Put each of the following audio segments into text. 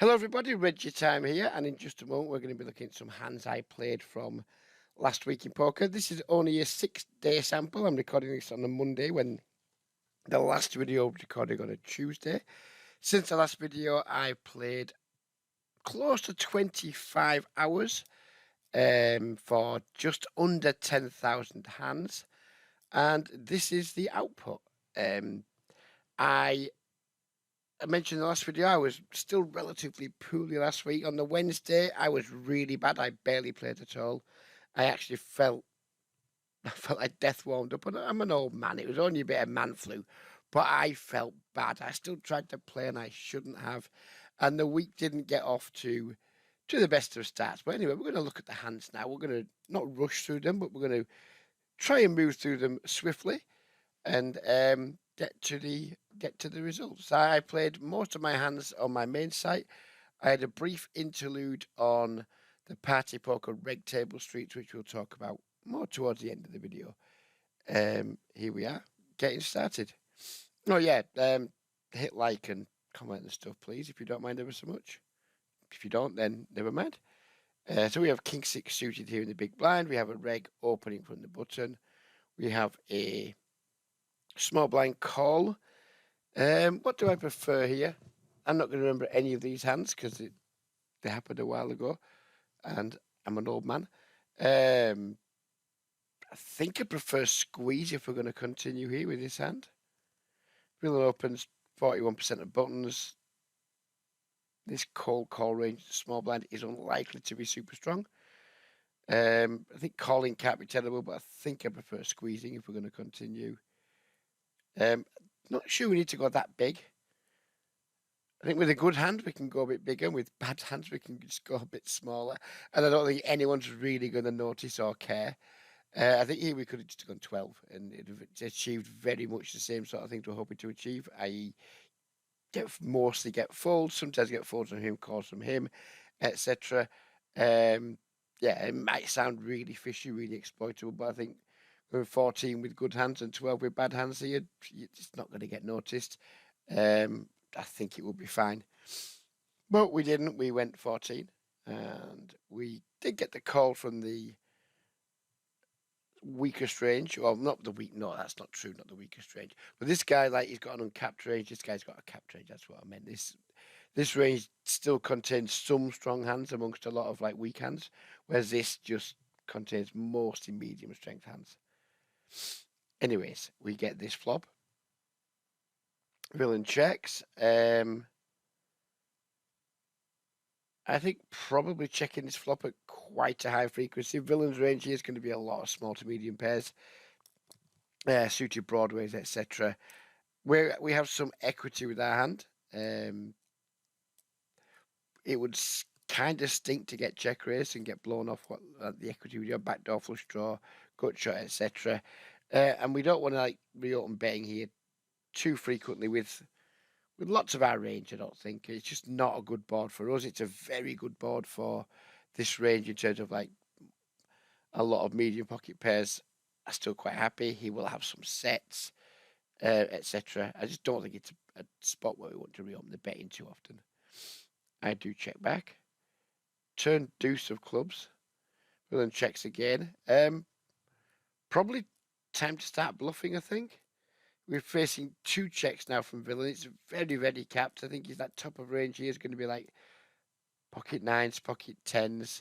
Hello everybody, Reggie Time here, and in just a moment we're going to be looking at some hands I played from last week in poker. This is only a 6-day sample. I'm recording this on a Monday when the last video was recorded on a Tuesday. Since the last video, I played close to 25 hours for just under 10,000 hands, and this is the output. I mentioned in the last video I was still relatively poorly last week. On the Wednesday, I was really bad. I barely played at all. I actually felt I felt like death warmed up. And I'm an old man. It was only a bit of man flu, but I felt bad. I still tried to play and I shouldn't have. And the week didn't get off to the best of starts. But anyway, we're going to look at the hands now. We're going to not rush through them, but we're going to try and move through them swiftly and get to the results. I played most of my hands on my main site. I had a brief interlude on the Party Poker Reg Table Streets, which we'll talk about more towards the end of the video. Here we are, getting started. Oh yeah, hit like and comment and stuff, please, if you don't mind ever so much. If you don't, then never mind. So we have King 6 suited here in the big blind. We have a reg opening from the button. We have a small blind call. What do I prefer here? I'm not going to remember any of these hands because they happened a while ago, and I'm an old man. I think I prefer squeeze if we're going to continue here with this hand. Villain opens 41% of buttons. This call range, small blind, is unlikely to be super strong. I think calling can't be terrible, but I think I prefer squeezing if we're going to continue. Not sure we need to go that big. I think with a good hand, we can go a bit bigger. With bad hands, we can just go a bit smaller. And I don't think anyone's really going to notice or care. I think here we could have just gone 12 and it achieved very much the same sort of things we're hoping to achieve, i.e. mostly get folds, sometimes get folds from him, calls from him, etc. Yeah, it might sound really fishy, really exploitable, but I think going 14 with good hands and 12 with bad hands here, you're just not going to get noticed. I think it will be fine. But we didn't. We went 14. And we did get the call from the weakest range. Well, not the weak. No, that's not true. Not the weakest range. But this guy, like, he's got an uncapped range. This guy's got a capped range. That's what I meant. This range still contains some strong hands amongst a lot of, like, weak hands. Whereas this just contains mostly medium strength hands. Anyways, we get this flop. Villain checks. I think probably checking this flop at quite a high frequency. Villain's range here is going to be a lot of small to medium pairs, suited broadways, etc. Where we have some equity with our hand. It would kind of stink to get check raised and get blown off the equity with your backdoor flush draw, gut shot, etc. And we don't want to like reopen betting here too frequently with lots of our range. I don't think it's just not a good board for us. It's a very good board for this range in terms of like a lot of medium pocket pairs. I'm still quite happy. He will have some sets, etc. I just don't think it's a spot where we want to reopen the betting too often. I do check back. Turn deuce of clubs. Villain checks again. Probably time to start bluffing, I think. We're facing 2 checks now from Villain. It's very, very capped. I think he's that top of range here is going to be like pocket 9s, pocket 10s.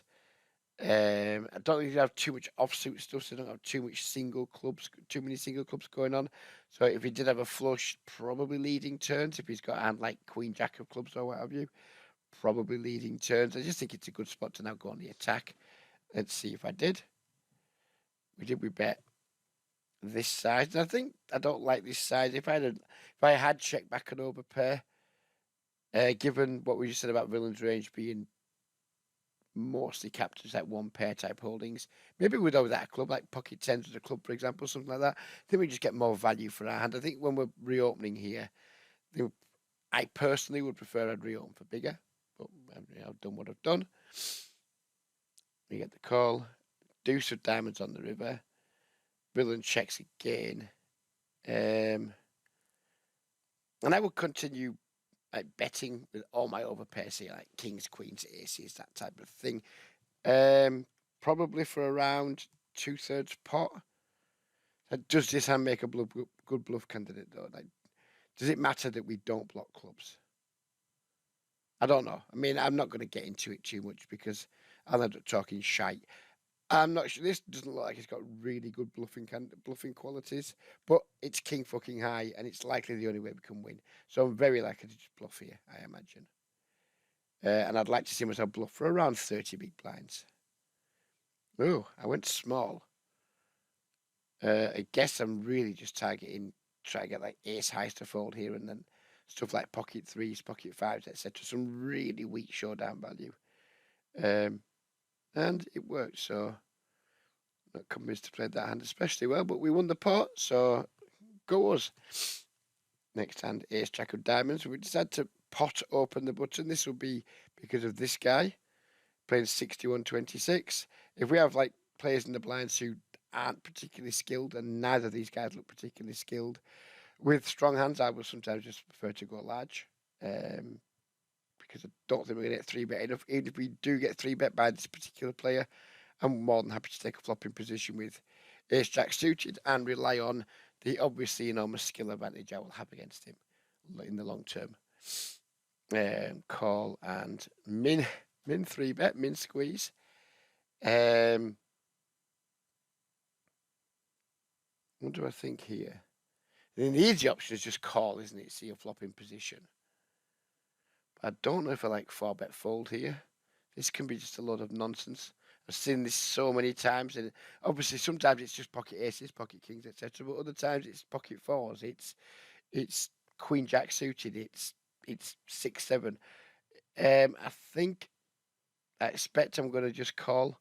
I don't think you have too much offsuit stuff, so I don't have too many single clubs going on. So if he did have a flush, probably leading turns. If he's got a hand like Queen Jack of clubs or what have you, probably leading turns. I just think it's a good spot to now go on the attack. Let's see if I did. We bet this size. And I think I don't like this size. If I had checked back an overpair, given what we just said about Villain's range being mostly capped as like one pair type holdings, maybe we'd go with that club, like pocket 10s with a club, for example, something like that. I think we just get more value for our hand. I think when we're reopening here, I personally would prefer I'd reopen for bigger, but I've done what I've done. We get the call. Deuce of diamonds on the river. Villain checks again. And I will continue like betting with all my overpairs here, like kings, queens, aces, that type of thing. Probably for around 2/3 pot. Does this hand make a good bluff candidate though? Like, does it matter that we don't block clubs? I don't know. I mean, I'm not going to get into it too much because I'll end up talking shite. I'm not sure. This doesn't look like it's got really good bluffing qualities, but it's king fucking high, and it's likely the only way we can win. So I'm very likely to just bluff here, I imagine. And I'd like to see myself bluff for around 30 big blinds. Oh, I went small. I guess I'm really just targeting, try to get like ace highs to fold here, and then stuff like pocket threes, pocket fives, etc. Some really weak showdown value. And it worked, so not convinced to play that hand especially well, but we won the pot, so go us. Next hand, ace jack of diamonds. We decided to pot open the button. This will be because of this guy playing 61-26. If we have like players in the blinds who aren't particularly skilled, and neither of these guys look particularly skilled, with strong hands, I would sometimes just prefer to go large. Because I don't think we're going to get 3-bet enough. Even if we do get 3-bet by this particular player, I'm more than happy to take a flopping position with ace jack suited and rely on the obviously enormous skill advantage I will have against him in the long term. Call and min 3-bet, min squeeze. What do I think here? Then the easy option is just call, isn't it? See a flopping position. I don't know if I like 4-bet fold here. This can be just a lot of nonsense. I've seen this so many times, and obviously sometimes it's just pocket aces, pocket kings, etc. But other times it's pocket fours. It's queen jack suited. It's 6-7. I expect I'm going to just call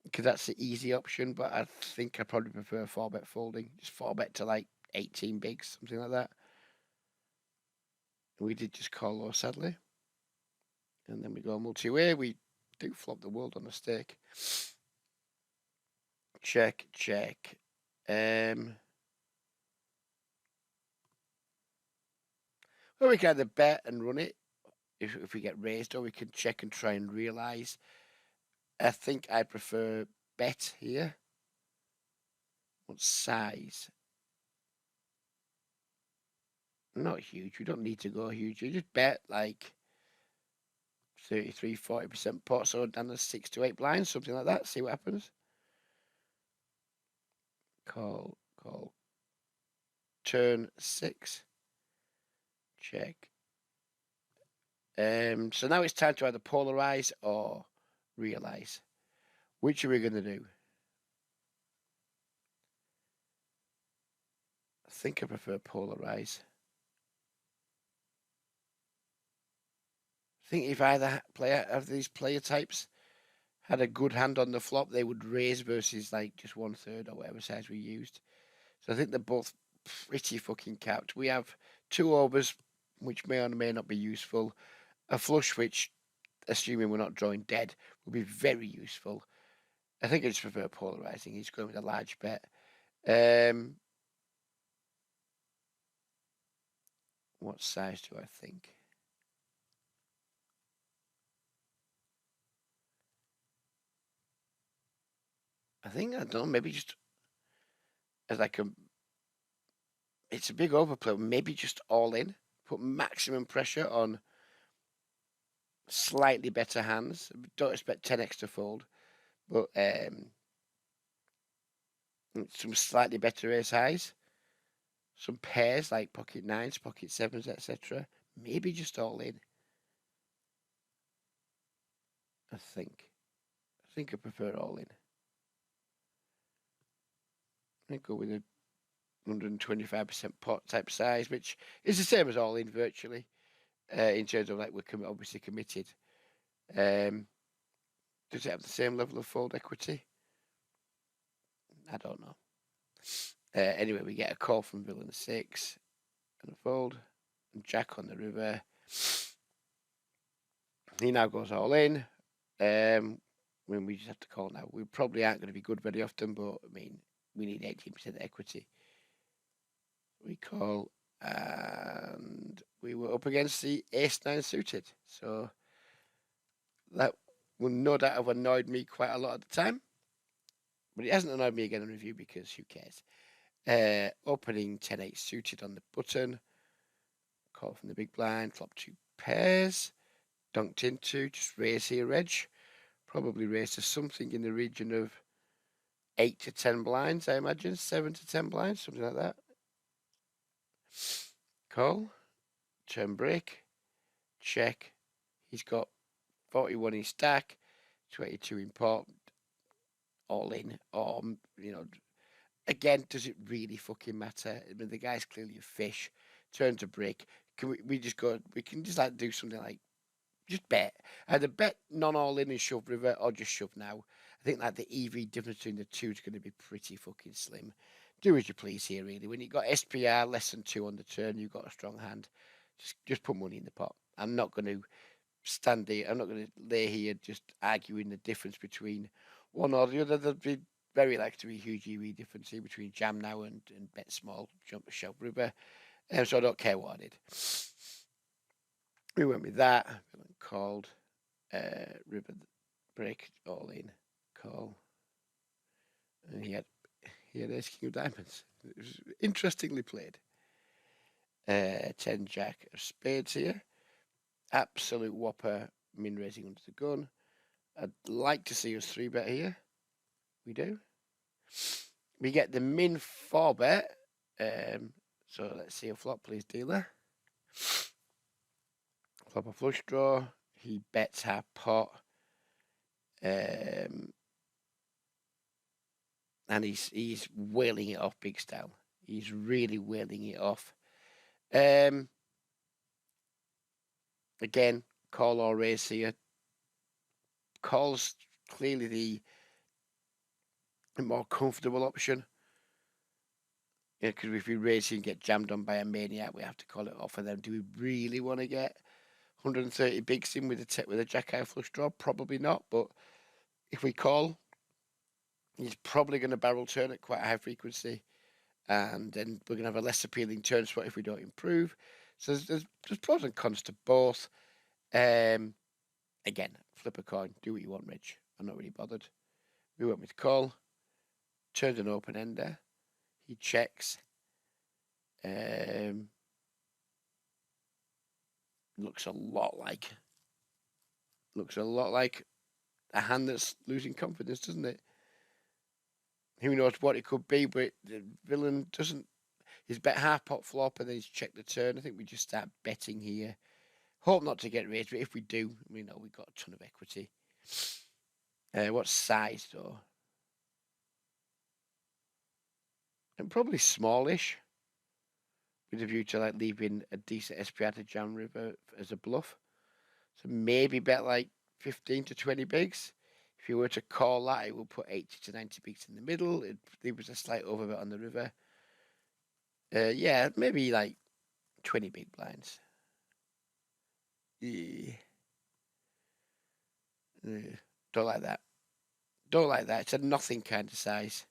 because that's the easy option. But I think I probably prefer 4-bet folding. Just 4-bet to like 18 bigs, something like that. We did just call low, sadly. And then we go multi-way. We do flop the world on a stake. Check, check. Well, we can either bet and run it if we get raised, or we can check and try and realise. I think I prefer bet here. What size? Not huge. We don't need to go huge. You just bet like 33-40% pot, so down to 6 to 8 blinds, something like that. See what happens. Call. Turn 6. Check. So now it's time to either polarize or realize. Which are we going to do? I think I prefer polarize. I think if either player of these player types had a good hand on the flop, they would raise versus like just 1/3 or whatever size we used. So I think they're both pretty fucking capped. We have 2 overs, which may or may not be useful. A flush, which, assuming we're not drawing dead, will be very useful. I think I just prefer polarizing. He's going with a large bet. What size do I think? I don't know, maybe just as like it's a big overplay, maybe just all in, put maximum pressure on slightly better hands. Don't expect 10x to fold, but some slightly better ace highs, some pairs like pocket nines, pocket sevens, etc. Maybe just all in. I think I prefer all in. I go with a 125% pot type size, which is the same as all in virtually, in terms of like we're obviously committed. Does it have the same level of fold equity? I don't know. Anyway, we get a call from villain 6 and a fold, and jack on the river. He now goes all in. When we just have to call now. We probably aren't going to be good very often, but I mean, we need 18% equity. We call and we were up against the ace-9 suited. So that will no doubt have annoyed me quite a lot at the time, but it hasn't annoyed me again in review because who cares? Opening 10-8 suited on the button, call from the big blind, flop 2 pairs, dunked into, just raise here, Reg. Probably raise to something in the region of 8 to 10 blinds, I imagine, 7 to 10 blinds, something like that. Call, turn break, check. He's got 41 in stack, 22 in pot, all in, or, again, does it really fucking matter? I mean, the guy's clearly a fish, turns a break. Can we can just like do something like, just bet. Either bet non-all in and shove river or just shove now. I think like the EV difference between the two is going to be pretty fucking slim. Do as you please here, really. When you've got SPR less than 2 on the turn, you've got a strong hand. Just put money in the pot. I'm not going to stand there. I'm not going to lay here just arguing the difference between one or the other. There'd be very likely to be a huge EV difference here between jam now and bet small, jump a shove river. So I don't care what I did. We went with that. We went called. River break all in, call, and he had ace king of diamonds. It was interestingly played. 10 jack of spades here. Absolute whopper min raising under the gun. I'd like to see us 3-bet here. We do. We get the min 4-bet. So let's see a flop, please, dealer. Flop a flush draw. He bets our pot. And he's whaling it off big style. He's really whaling it off. Again, call or raise here. Call's clearly the more comfortable option. Yeah, because if we raise here and get jammed on by a maniac, we have to call it off. And then, do we really want to get 130 bigs in with a jack high flush draw? Probably not. But if we call, he's probably going to barrel turn at quite a high frequency, and then we're going to have a less appealing turn spot if we don't improve. So there's pros and cons to both. Again, flip a coin, do what you want, Rich. I'm not really bothered. We went with call, turned an open ender. He checks. Looks a lot like a hand that's losing confidence, doesn't it? Who knows what it could be, but the villain doesn't. He's bet half pot flop and then he's checked the turn. I think we just start betting here. Hope not to get raised, but if we do, we've got a ton of equity. What size though? And probably smallish, with a view to like leaving a decent SPR to jam river as a bluff. So maybe bet like 15 to 20 bigs. If you were to call that, it will put 80 to 90 bigs in the middle. There was a slight overbet on the river. Yeah, maybe like 20 big blinds. Yeah. Don't like that. Don't like that. It's a nothing kind of size.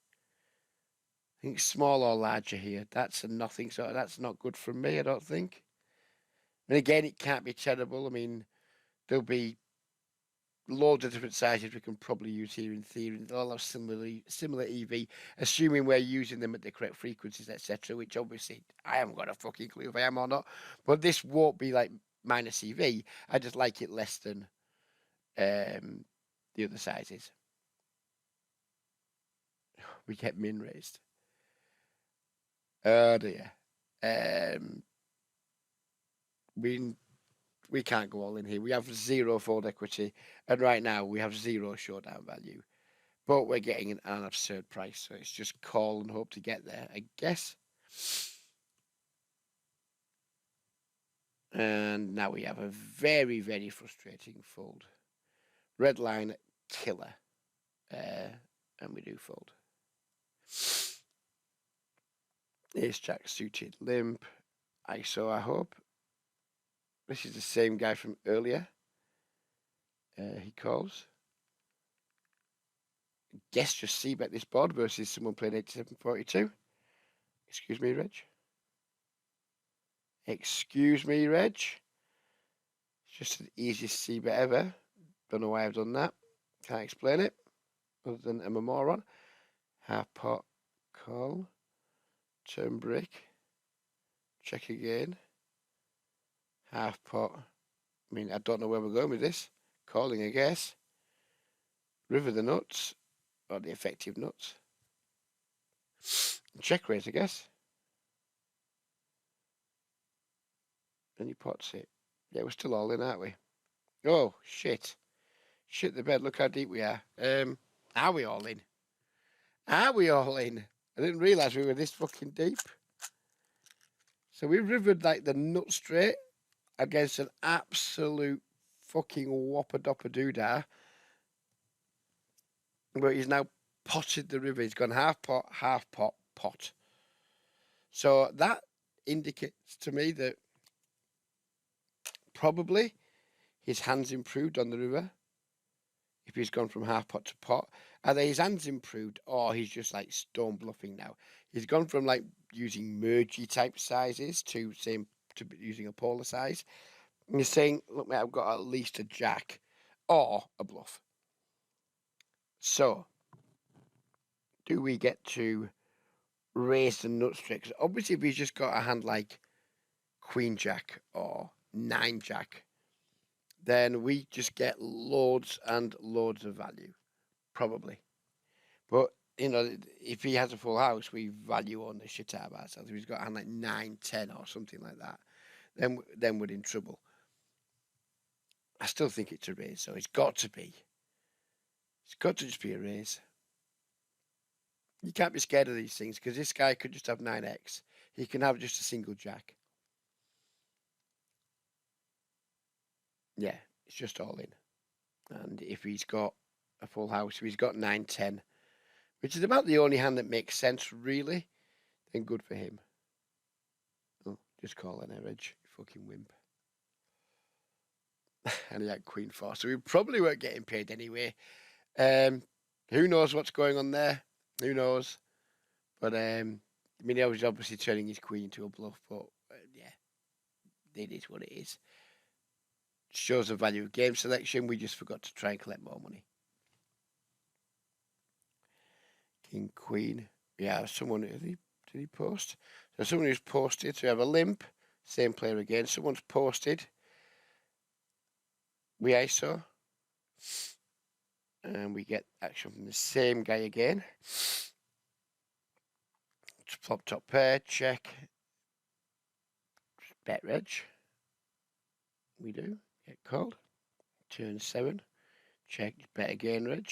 I think small or larger here. That's a nothing. So that's not good for me, I don't think. And again, it can't be terrible. I mean, there'll be loads of different sizes we can probably use here in theory. They'll all have similar EV, assuming we're using them at the correct frequencies, etc. Which obviously I haven't got a fucking clue if I am or not. But this won't be like minus EV. I just like it less than the other sizes. We get min raised. Oh dear. We can't go all in here. We have 0 fold equity, and right now we have 0 showdown value. But we're getting an absurd price, so it's just call and hope to get there, I guess. And now we have a very, very frustrating fold. Red line killer. And we do fold. Ace jack suited limp. ISO, I hope. This is the same guy from earlier. He calls. Guess just c-bet this board versus someone playing 87-42. Excuse me, Reg. Excuse me, Reg. It's just the easiest c-bet ever. Don't know why I've done that. Can't explain it. Other than I'm a moron. Half pot, call, turn brick, check again. Half pot. I mean, I don't know where we're going with this. Calling, I guess. River the nuts, or the effective nuts. Check raise, I guess. And he pots it. Yeah, we're still all in, aren't we? Oh, shit. Shit the bed, look how deep we are. Are we all in? Are we all in? I didn't realise we were this fucking deep. So we rivered like the nut straight against an absolute fucking whopper dopper doodah. But he's now potted the river. He's gone half pot, pot. So that indicates to me that probably his hands improved on the river. If he's gone from half pot to pot, either his hands improved or he's just like stone bluffing now. He's gone from like using mergey type sizes to using a polar size. And he's saying, look, mate, I've got at least a jack or a bluff. So, do we get to raise the nut straight? Because obviously, if he's just got a hand like Queen Jack or 9 Jack, then we just get loads and loads of value, probably. But, you know, if he has a full house, we value on the shit out of ourselves. If he's got a hand like 9, 10 or something like that, then we're in trouble. I still think it's a raise, so it's got to be. It's got to just be a raise. You can't be scared of these things because this guy could just have 9x. He can have just a single jack. Yeah, it's just all in. And if he's got a full house, if he's got 9, 10, which is about the only hand that makes sense, really, then good for him. Oh, just call an edge, fucking wimp. And he had Queen 4, so we probably weren't getting paid anyway. Who knows what's going on there? Who knows? But I mean, he was obviously turning his queen into a bluff, but yeah, it is what it is. Shows the value of game selection. We just forgot to try and collect more money. King, queen. Yeah, someone, did he post? So someone who's posted. So we have a limp. Same player again. Someone's posted. We ISO. And we get action from the same guy again. Flop top pair. Check. Bet reg. We do. Get called. Turn 7. Check. Bet again, reg.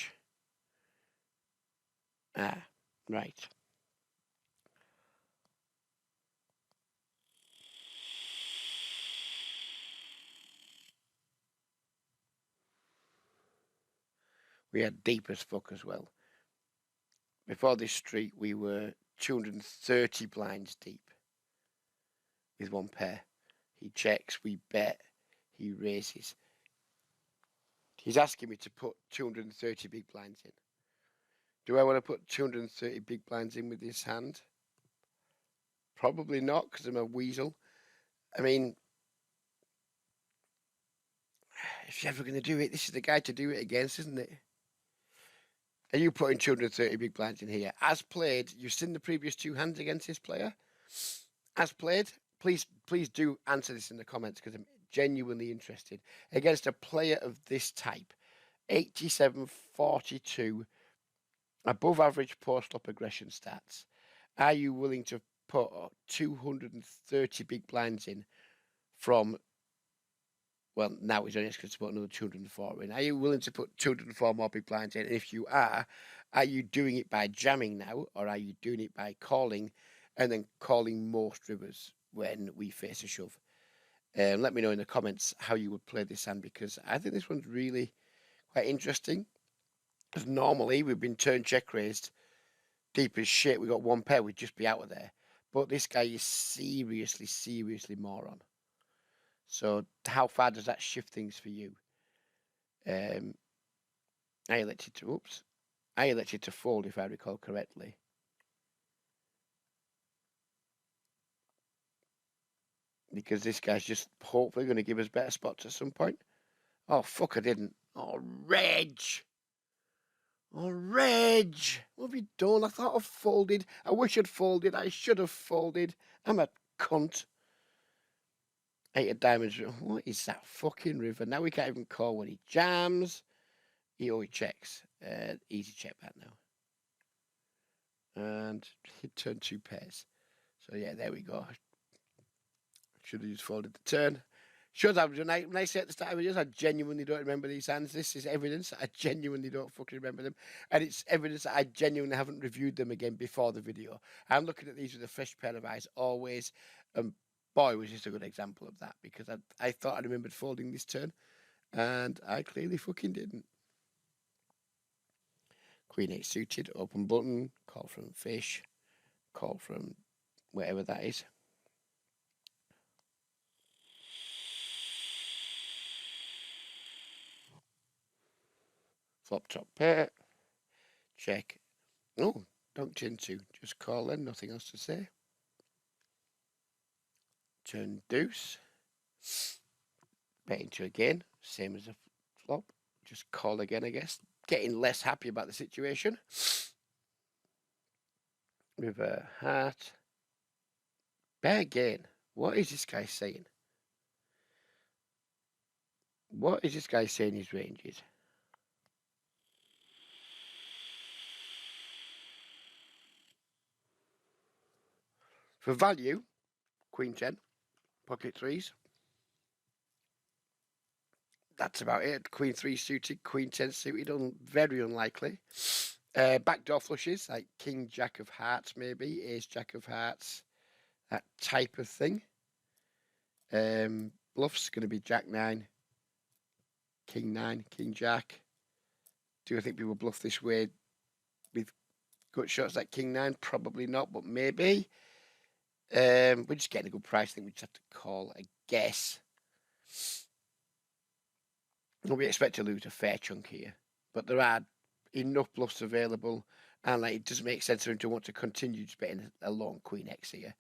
Ah, right. We had deep as fuck as well. Before this streak, we were 230 blinds deep with one pair. He checks, we bet, he raises. He's asking me to put 230 big blinds in. Do I want to put 230 big blinds in with this hand? Probably not, because I'm a weasel. I mean, if you're ever going to do it, this is the guy to do it against, isn't it? Are you putting 230 big blinds in here? As played, you've seen the previous 2 hands against this player. As played, please do answer this in the comments because I'm genuinely interested. Against a player of this type, 87-42, above average post-up aggression stats. Are you willing to put 230 big blinds in from, well, now he's only asking to put another 204 in. Are you willing to put 204 more big blinds in? And if you are you doing it by jamming now, or are you doing it by calling and then calling most rivers when we face a shove? Let me know in the comments how you would play this hand, because I think this one's really quite interesting. Because normally we've been turn check raised deep as shit. We got one pair, we'd just be out of there. But this guy is seriously moron. So how far does that shift things for you? I elected to fold, if I recall correctly. because this guy's just hopefully going to give us better spots at some point. Oh, fuck, I didn't. Oh, Reg! Oh, Reg! What have you done? I thought I'd folded. I wish I'd folded. I should have folded. I'm a cunt. 8 of diamonds. What is that fucking river? Now we can't even call when he jams. He always checks. Easy check back now. And he turned 2 pairs. So yeah, there we go. Should have just folded the turn. Should have. When I say at the start of videos, I genuinely don't remember these hands. This is evidence that I genuinely don't fucking remember them. And it's evidence that I genuinely haven't reviewed them again before the video. I'm looking at these with a fresh pair of eyes always. Boy, was just a good example of that, because I thought I remembered folding this turn, and I clearly fucking didn't. Queen 8 suited, open button, call from fish, call from wherever that is. Flop top pair, check. Oh, don't turn 2, just call in, nothing else to say. Turn deuce, bet into again, same as a flop, just call again, I guess. Getting less happy about the situation. With a heart. Bet again. What is this guy saying? What is this guy saying his range is? For value, Queen 10, pocket 3s. That's about it. Queen 3 suited, Queen 10 suited, very unlikely. Backdoor flushes, like King Jack of Hearts maybe, Ace Jack of Hearts, that type of thing. Bluffs going to be Jack 9, King 9, King Jack. Do I think people bluff this way with gut shots like King 9? Probably not, but maybe. We're just getting a good price. I think we just have to call, I guess. We expect to lose a fair chunk here, but there are enough bluffs available, and like it doesn't make sense for him to want to continue just betting a long Queen X here.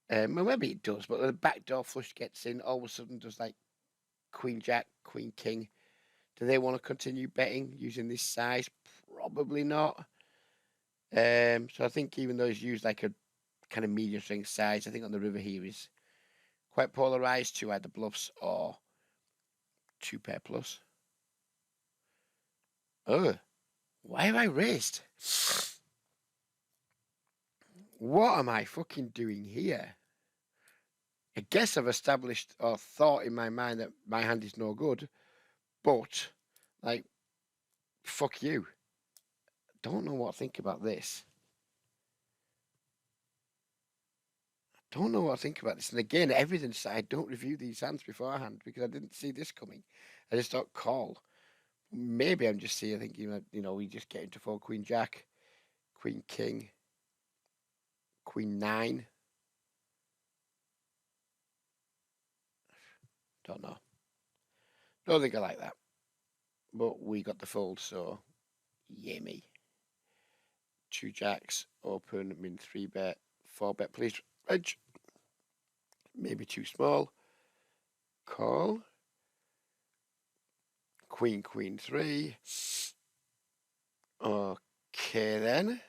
Well, maybe it does, but the backdoor flush gets in, all of a sudden does like Queen Jack, Queen King. Do they want to continue betting using this size? Probably not. So I think even though he's used like a kind of medium strength size, I think on the river here is quite polarized to either bluffs or 2 pair plus. Oh, why have I raised? What am I fucking doing here? I guess I've established or thought in my mind that my hand is no good, but like, fuck you. Don't know what to think about this. Don't know what I think about this. And again, evidence that I don't review these hands beforehand because I didn't see this coming. I just thought call. Maybe I'm just seeing, thinking, we just get into 4 Queen Jack, Queen King, Queen 9. Don't know. Don't think I like that. But we got the fold, so yummy. 2 jacks, open, min 3 bet, 4 bet, please. Edge. Maybe too small. Call. Queen, Queen 3. Okay then.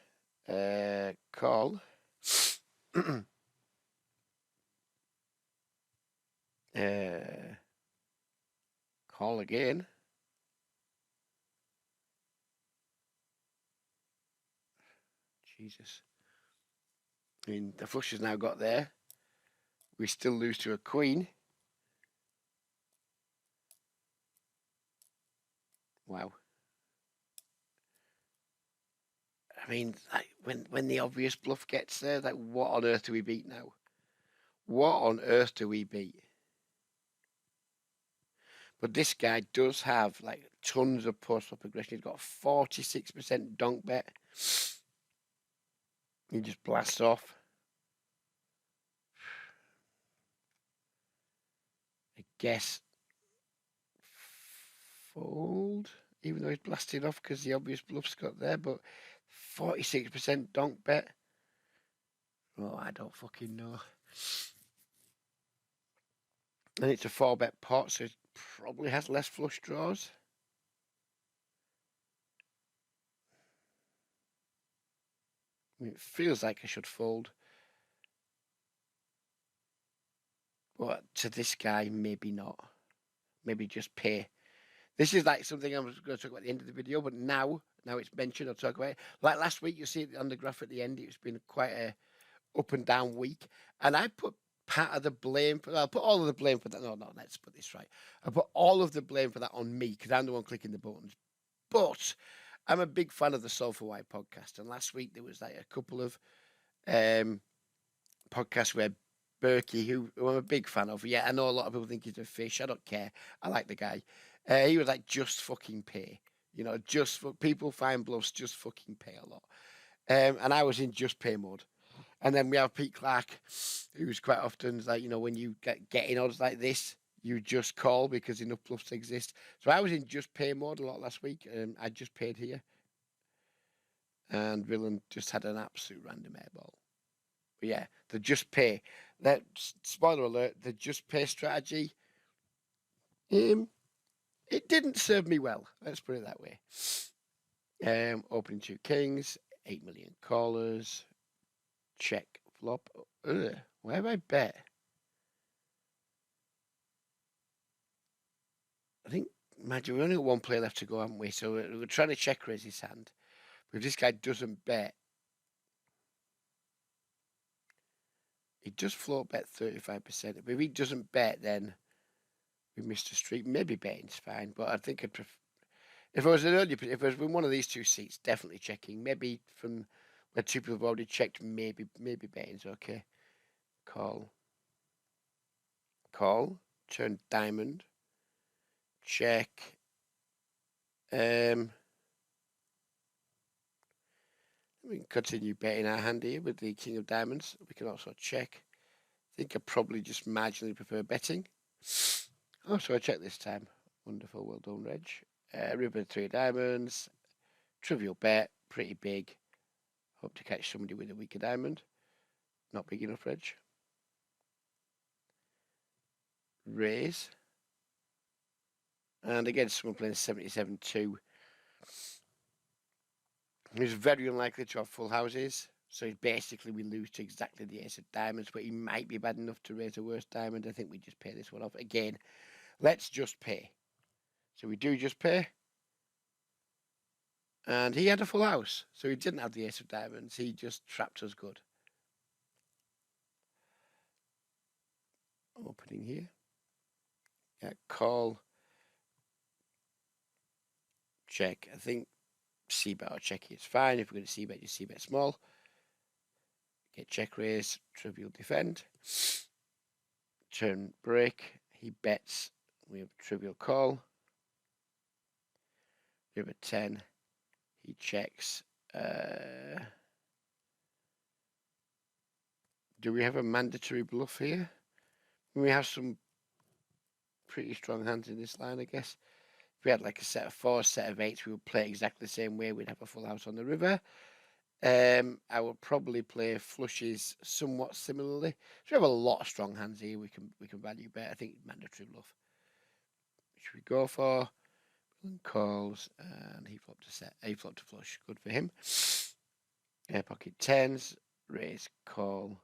Call. Call again. Jesus. I mean, the flush has now got there. We still lose to a queen. Wow. I mean, like, when the obvious bluff gets there, like, what on earth do we beat now? What on earth do we beat? But this guy does have like tons of post-flop aggression. He's got 46% donk bet. He just blasts off. I guess fold, even though he's blasted off because the obvious bluff's got there. But 46% donk bet. Oh, I don't fucking know. And it's a 4-bet pot, so it probably has less flush draws. I mean, it feels like I should fold. But to this guy, maybe not. Maybe just pay. This is like something I was going to talk about at the end of the video, but now it's mentioned, I'll talk about it. Like last week, you see it on the graph at the end, it's been quite a up and down week. And I put part of the blame for that. I'll put all of the blame for that. No, let's put this right. I put all of the blame for that on me because I'm the one clicking the buttons. But I'm a big fan of the Soul for White podcast. And last week, there was like a couple of podcasts where Berkey, who I'm a big fan of. Yeah, I know a lot of people think he's a fish. I don't care. I like the guy. He was like, just fucking pay. You know, people find bluffs, just fucking pay a lot. And I was in just pay mode. And then we have Pete Clark, who's quite often like, you know, when you get in odds like this, you just call because enough bluffs exist. So I was in just pay mode a lot last week. I just paid here. And Villain just had an absolute random airball. But yeah, the just pay. That spoiler alert, the just pay strategy. It didn't serve me well. Let's put it that way. Opening 2 kings, 8 million callers, check flop. Where have I bet? I think, imagine we only got one player left to go, haven't we? So we're trying to check raise his hand. But if this guy doesn't bet, he does float bet 35%. But if he doesn't bet, then we missed a streak. Maybe betting's fine, but I think I'd prefer. If I was if I was in one of these two seats, definitely checking. Maybe from where 2 people have already checked, maybe betting's okay. Call. Turn diamond. Check. We can continue betting our hand here with the king of diamonds. We can also check. I think I probably just marginally prefer betting. Oh, so I checked this time. Wonderful, well done, Reg. River 3 diamonds. Trivial bet, pretty big. Hope to catch somebody with a weaker diamond. Not big enough, Reg. Raise. And again, someone playing 77-2. He's very unlikely to have full houses. So basically we lose to exactly the ace of diamonds, but he might be bad enough to raise a worse diamond. I think we just pay this one off. Again, let's just pay. So we do just pay. And he had a full house. So he didn't have the ace of diamonds. He just trapped us good. Opening here. Yeah, call. Check. I think c-bet or check is fine. If we're going to c-bet, you c-bet small. Get check raise, trivial defend. Turn break. He bets. We have trivial call. River 10. He checks. Do we have a mandatory bluff here? We have some pretty strong hands in this line, I guess. If we had like a set of 4, set of 8s, we would play exactly the same way. We'd have a full house on the river. I would probably play flushes somewhat similarly. So we have a lot of strong hands here. We can value bet. I think mandatory bluff. Should we go for? Calls and he flopped a set. He flopped a flush. Good for him. Pocket 10s. Raise call.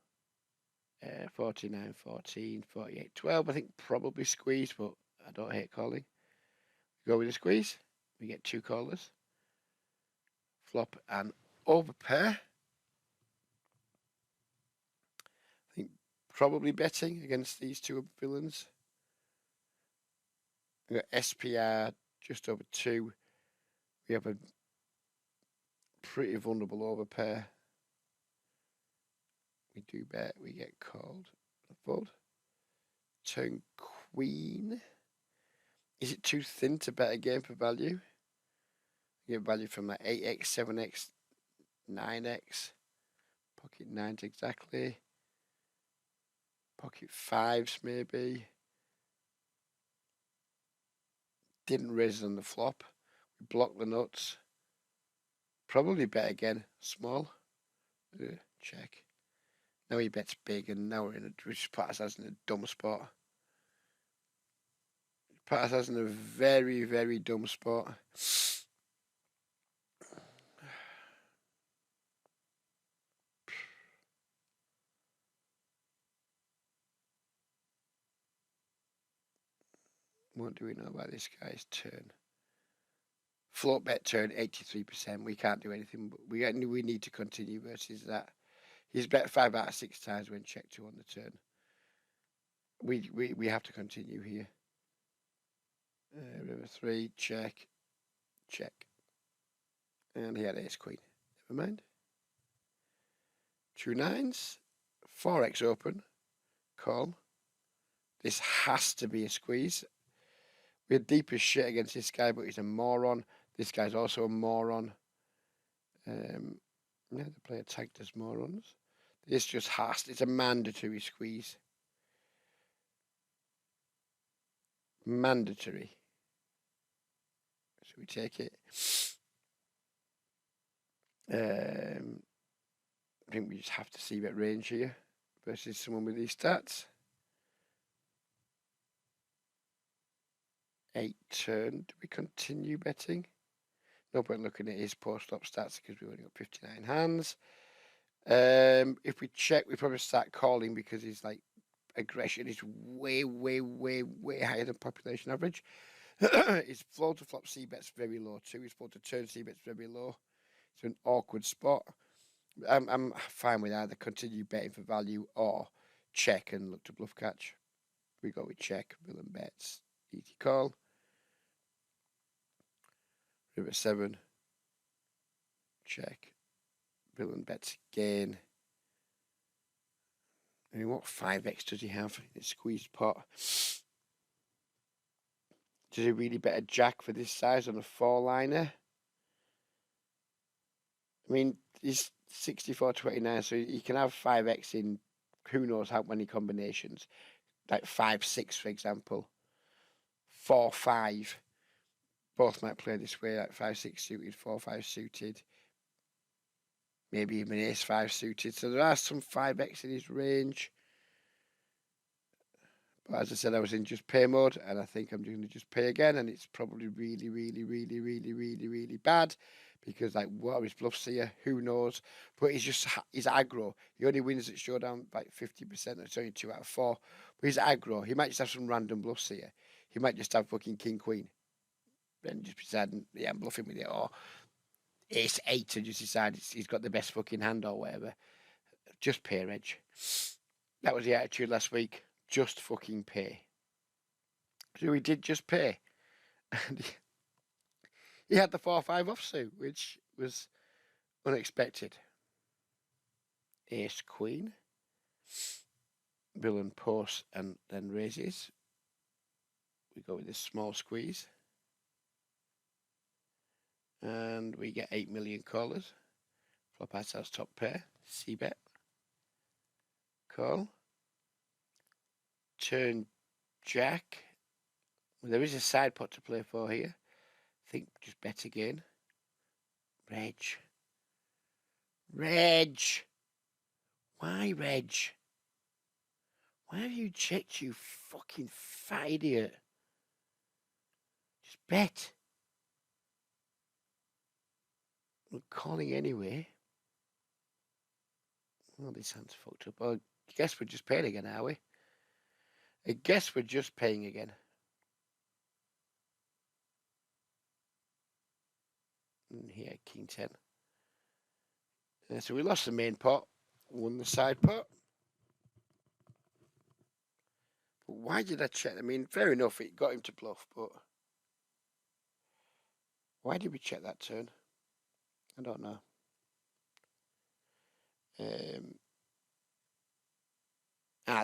49, 14, 48, 12. I think probably squeeze, but I don't hate calling. Go with a squeeze. We get 2 callers. Flop and overpair. I think probably betting against these 2 villains. We got SPR just over 2. We have a pretty vulnerable overpair. We do bet. We get called. Fold. Turn queen. Is it too thin to bet again for value? You get value from like 8x, 7x, 9x. Pocket 9s exactly. Pocket 5s maybe. Didn't raise on the flop. We blocked the nuts. Probably bet again. Small. Check. Now he bets big and now we're in a, which puts us in a dumb spot. Pat us in a very, very dumb spot. What do we know about this guy's turn? Float bet turn 83%. We can't do anything, but we need to continue versus that. He's bet 5 out of 6 times when check 2 on the turn. We have to continue here. River 3, check, check. And he had ace queen. Never mind. 2 9s, 4x open, call. This has to be a squeeze. We're deep as shit against this guy, but he's a moron. This guy's also a moron. Yeah, the player tagged as morons. This just has to, it's a mandatory squeeze. Mandatory. So we take it. I think we just have to see that range here versus someone with these stats. 8 turn. Do we continue betting? No point looking at his post-op stats because we've only got 59 hands. If we check, we probably start calling because his like aggression is way, way, way, way higher than population average. His floor to flop C bet's very low too. His floor to turn C bet's very low. It's an awkward spot. I'm fine with either continue betting for value or check and look to bluff catch. We go with check, villain bets, easy call. River 7, check, villain bets again. I mean, what 5x does he have in his squeezed pot? Does he really bet a jack for this size on a 4-liner? I mean, he's 64-29, so he can have 5x in who knows how many combinations. Like 5-6, for example. 4-5. Both might play this way, like 5-6 suited, 4-5 suited. Maybe even ace-5 suited. So there are some 5x in his range. But as I said, I was in just pay mode, and I think I'm going to just pay again, and it's probably really, really, really, really, really, really bad. Because, like, what are his bluffs here? Who knows? But he's aggro. He only wins at showdown like 50%. It's only 2 out of 4. But he's aggro. He might just have some random bluffs here. He might just have fucking king queen. Then just decide, yeah, I'm bluffing with it. Or ace 8 and just decide he's got the best fucking hand or whatever. Just pay, Reg. That was the attitude last week. Just fucking pay. So we did just pay. And he had the 4-5 offsuit, which was unexpected. Ace queen. Villain posts and then raises. We go with this small squeeze. And we get 8 million callers. Flop ourselves top pair. C-bet. Call. Turn jack. Well, there is a side pot to play for here. I think just bet again. Reg. Reg. Why, Reg? Why have you checked, you fucking fat idiot? Just bet. I'm calling anyway. Oh, this hand's fucked up. Oh, I guess we're just paying again, are we? I guess we're just paying again. And here, king 10. So we lost the main pot, won the side pot. But why did I check? I mean, fair enough, it got him to bluff, but why did we check that turn? I don't know.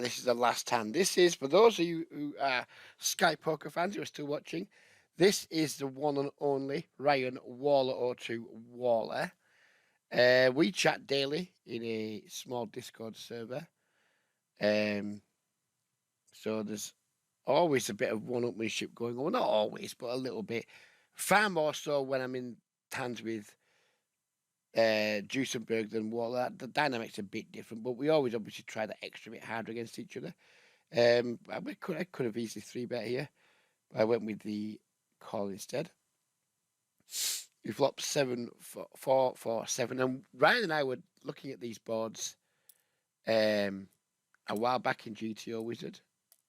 This is the last hand. This is, for those of you who are Sky Poker fans who are still watching, this is the one and only Ryan Waller02 Waller. We chat daily in a small Discord server. So there's always a bit of one-upmanship going on. Not always, but a little bit. Far more so when I'm in hands with Duesenberg than Waller. The dynamic's a bit different, but we always obviously try that extra bit harder against each other. I could have easily 3-bet here, I went with the call instead. We flopped 7-4-4-7, and Ryan and I were looking at these boards a while back in GTO Wizard,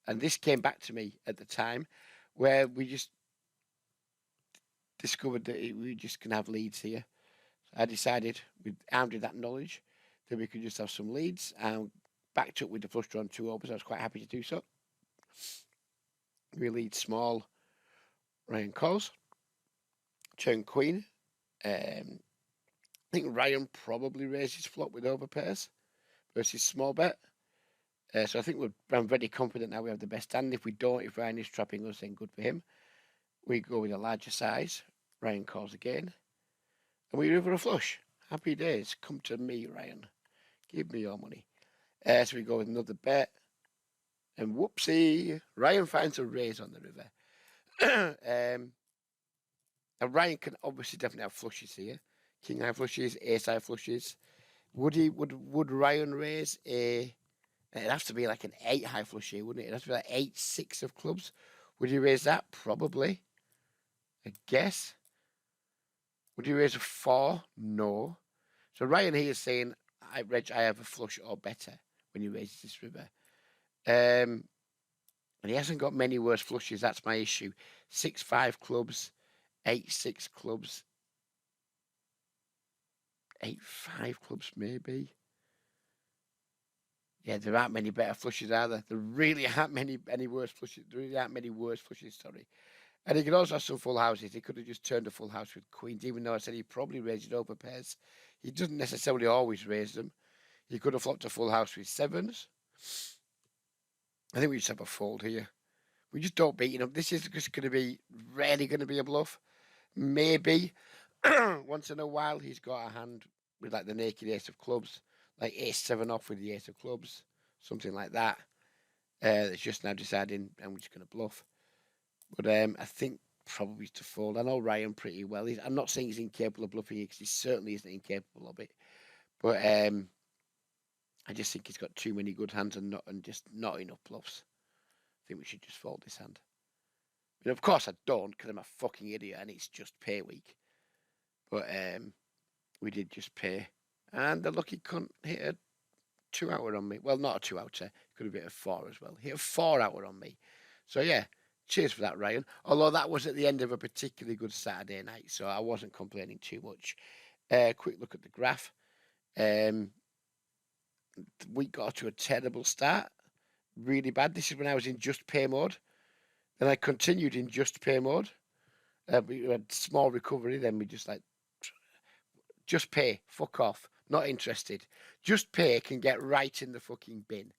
and this came back to me at the time, where we just discovered that we just can have leads here. So I decided, armed with that knowledge, that we could just have some leads, and backed up with the flush draw on 2 overs. I was quite happy to do so. We lead small. Ryan calls. Turn queen. I think Ryan probably raises flop with overpairs versus small bet. So I think I'm very confident now we have the best hand. If we don't, if Ryan is trapping us, then good for him. We go with a larger size. Ryan calls again. And we river a flush. Happy days. Come to me, Ryan. Give me your money. So we go with another bet. And whoopsie, Ryan finds a raise on the river. And Ryan can obviously definitely have flushes here. King high flushes, ace high flushes. Would Ryan raise a? It'd have to be like an 8 high flush here, wouldn't it? It'd have to be like 8-6 of clubs. Would he raise that? Probably. I guess. Would he raise a 4? No. So Ryan here is saying, Reg, I have a flush or better when he raises this river. And he hasn't got many worse flushes. That's my issue. 6-5 clubs, 8-6 clubs, 8-5 clubs maybe. Yeah, there aren't many better flushes, are there? There really aren't many worse flushes. There really aren't many worse flushes, sorry. And he could also have some full houses. He could have just turned a full house with queens, even though I said he probably raised it over pairs. He doesn't necessarily always raise them. He could have flopped a full house with 7s. I think we just have a fold here. We just don't beat him. This is just going to be really going to be a bluff. Maybe once in a while he's got a hand with like the naked ace of clubs, like ace-7 off with the ace of clubs, something like that. It's just now deciding, and we're just going to bluff. But I think probably to fold. I know Ryan pretty well. I'm not saying he's incapable of bluffing because he certainly isn't incapable of it. But I just think he's got too many good hands and just not enough bluffs. I think we should just fold this hand. And of course I don't, because I'm a fucking idiot and it's just pay week. But we did just pay. And the lucky cunt hit a 2-outer on me. Well, not a 2-outer. Could have hit a 4 as well. Hit a 4-outer on me. So yeah, cheers for that, Ryan. Although that was at the end of a particularly good Saturday night, so I wasn't complaining too much. Quick look at the graph. We got to a terrible start. Really bad. This is when I was in just pay mode. Then I continued in just pay mode. We had small recovery. Then we just just pay. Fuck off. Not interested. Just pay can get right in the fucking bin.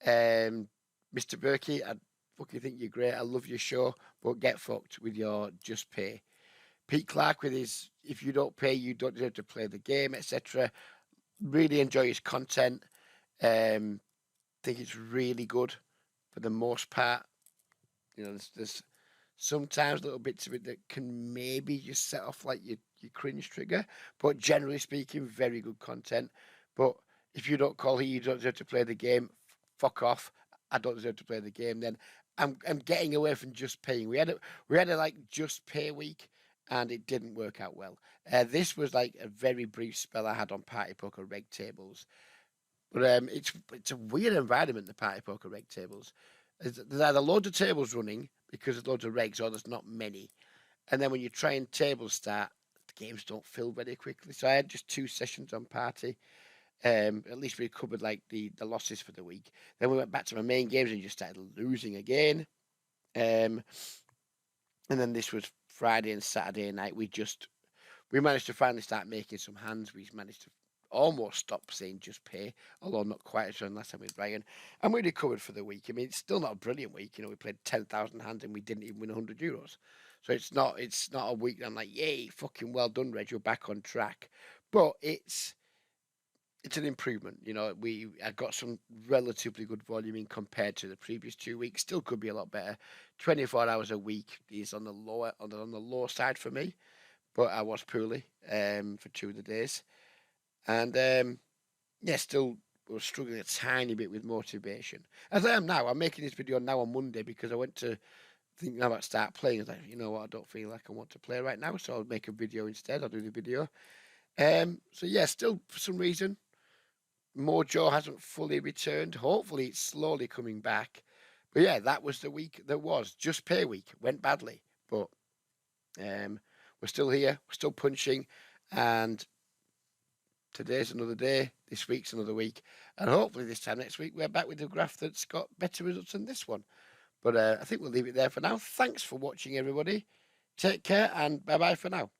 Mr. Berkey, I fucking think you're great. I love your show, but get fucked with your just pay. Pete Clark with his if you don't pay, you don't deserve to play the game, etc. Really enjoy his content. Think it's really good for the most part. You know, there's sometimes little bits of it that can maybe just set off like your cringe trigger, but generally speaking, very good content. But if you don't call here, you don't deserve to play the game. Fuck off. I don't deserve to play the game. Then I'm getting away from just paying. We had a like just pay week, and it didn't work out well. This was like a very brief spell I had on Party Poker reg tables, but it's a weird environment, the Party Poker reg tables. There's either loads of tables running because there's loads of regs, or there's not many. And then when you try and table start, the games don't fill very quickly. So I had just 2 sessions on Party. At least we covered like the losses for the week. Then we went back to my main games and just started losing again. And then this was Friday and Saturday night. We managed to finally start making some hands. We managed to almost stop saying just pay, although not quite as done last time with Ryan. And we recovered for the week. I mean, it's still not a brilliant week. You know, we played 10,000 hands and we didn't even win €100. So it's not a week that I'm like, yay, fucking well done, Reg, you're back on track. But it's an improvement. You know, I got some relatively good volume in compared to the previous 2 weeks. Still could be a lot better. 24 hours a week is on the low side for me, but I was poorly for 2 of the days. And still was struggling a tiny bit with motivation. As I am now, I'm making this video now on Monday because I went to thinking about start playing. I was like, you know what, I don't feel like I want to play right now, so I'll make a video instead. I'll do the video. So yeah, still for some reason, Mojo hasn't fully returned. Hopefully, it's slowly coming back. But yeah, that was the week that was. Just pay week. Went badly. But we're still here. We're still punching. And today's another day. This week's another week. And hopefully this time next week, we're back with a graph that's got better results than this one. But I think we'll leave it there for now. Thanks for watching, everybody. Take care and bye-bye for now.